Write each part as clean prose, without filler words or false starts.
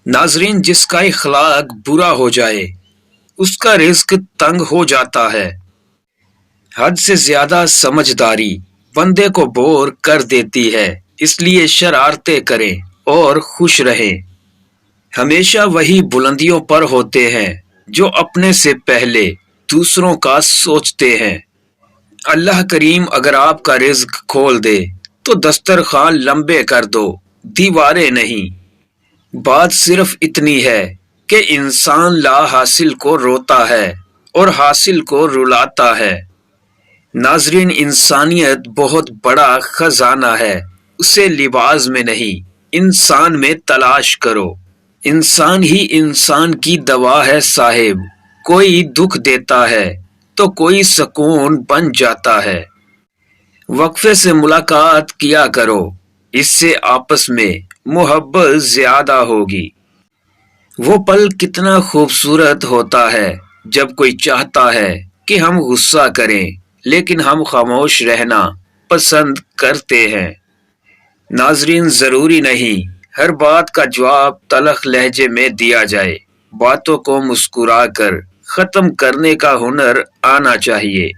ناظرین، جس کا اخلاق برا ہو جائے اس کا رزق تنگ ہو جاتا ہے۔ حد سے زیادہ سمجھداری بندے کو بور کر دیتی ہے، اس لیے شرارتیں کریں اور خوش رہیں۔ ہمیشہ وہی بلندیوں پر ہوتے ہیں جو اپنے سے پہلے دوسروں کا سوچتے ہیں۔ اللہ کریم اگر آپ کا رزق کھول دے تو دسترخوان لمبے کر دو، دیواریں نہیں۔ بات صرف اتنی ہے کہ انسان لا حاصل کو روتا ہے اور حاصل کو رلاتا ہے۔ ناظرین، انسانیت بہت بڑا خزانہ ہے، اسے لباس میں نہیں انسان میں تلاش کرو۔ انسان ہی انسان کی دوا ہے صاحب، کوئی دکھ دیتا ہے تو کوئی سکون بن جاتا ہے۔ وقفے سے ملاقات کیا کرو، اس سے آپس میں محبت زیادہ ہوگی۔ وہ پل کتنا خوبصورت ہوتا ہے جب کوئی چاہتا ہے کہ ہم غصہ کریں لیکن ہم خاموش رہنا پسند کرتے ہیں۔ ناظرین، ضروری نہیں ہر بات کا جواب تلخ لہجے میں دیا جائے، باتوں کو مسکرا کر ختم کرنے کا ہنر آنا چاہیے۔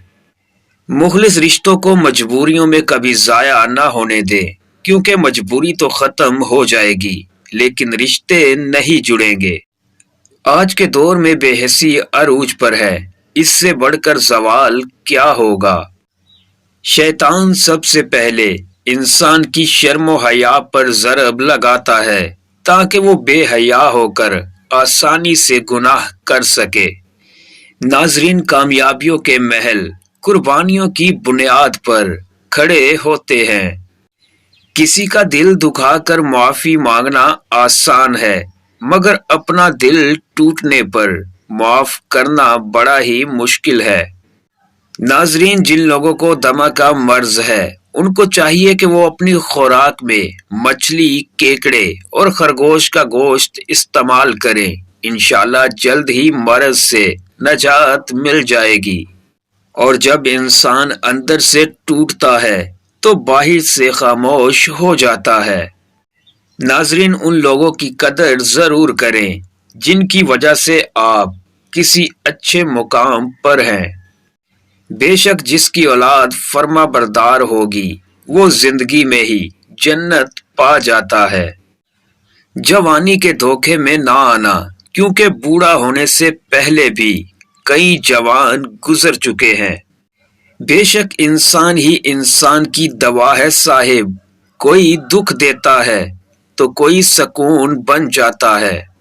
مخلص رشتوں کو مجبوریوں میں کبھی ضائع نہ ہونے دیں، کیونکہ مجبوری تو ختم ہو جائے گی لیکن رشتے نہیں جڑیں گے۔ آج کے دور میں بے حسی عروج پر ہے، اس سے بڑھ کر زوال کیا ہوگا؟ شیطان سب سے پہلے انسان کی شرم و حیا پر ضرب لگاتا ہے تاکہ وہ بے حیا ہو کر آسانی سے گناہ کر سکے۔ ناظرین، کامیابیوں کے محل قربانیوں کی بنیاد پر کھڑے ہوتے ہیں۔ کسی کا دل دکھا کر معافی مانگنا آسان ہے، مگر اپنا دل ٹوٹنے پر معاف کرنا بڑا ہی مشکل ہے۔ ناظرین، جن لوگوں کو دمہ کا مرض ہے ان کو چاہیے کہ وہ اپنی خوراک میں مچھلی، کیکڑے اور خرگوش کا گوشت استعمال کریں، انشاءاللہ جلد ہی مرض سے نجات مل جائے گی۔ اور جب انسان اندر سے ٹوٹتا ہے تو باہر سے خاموش ہو جاتا ہے۔ ناظرین، ان لوگوں کی قدر ضرور کریں جن کی وجہ سے آپ کسی اچھے مقام پر ہیں۔ بے شک جس کی اولاد فرما بردار ہوگی وہ زندگی میں ہی جنت پا جاتا ہے۔ جوانی کے دھوکے میں نہ آنا، کیونکہ بوڑھا ہونے سے پہلے بھی کئی جوان گزر چکے ہیں۔ بے شک انسان ہی انسان کی دوا ہے صاحب، کوئی دکھ دیتا ہے تو کوئی سکون بن جاتا ہے۔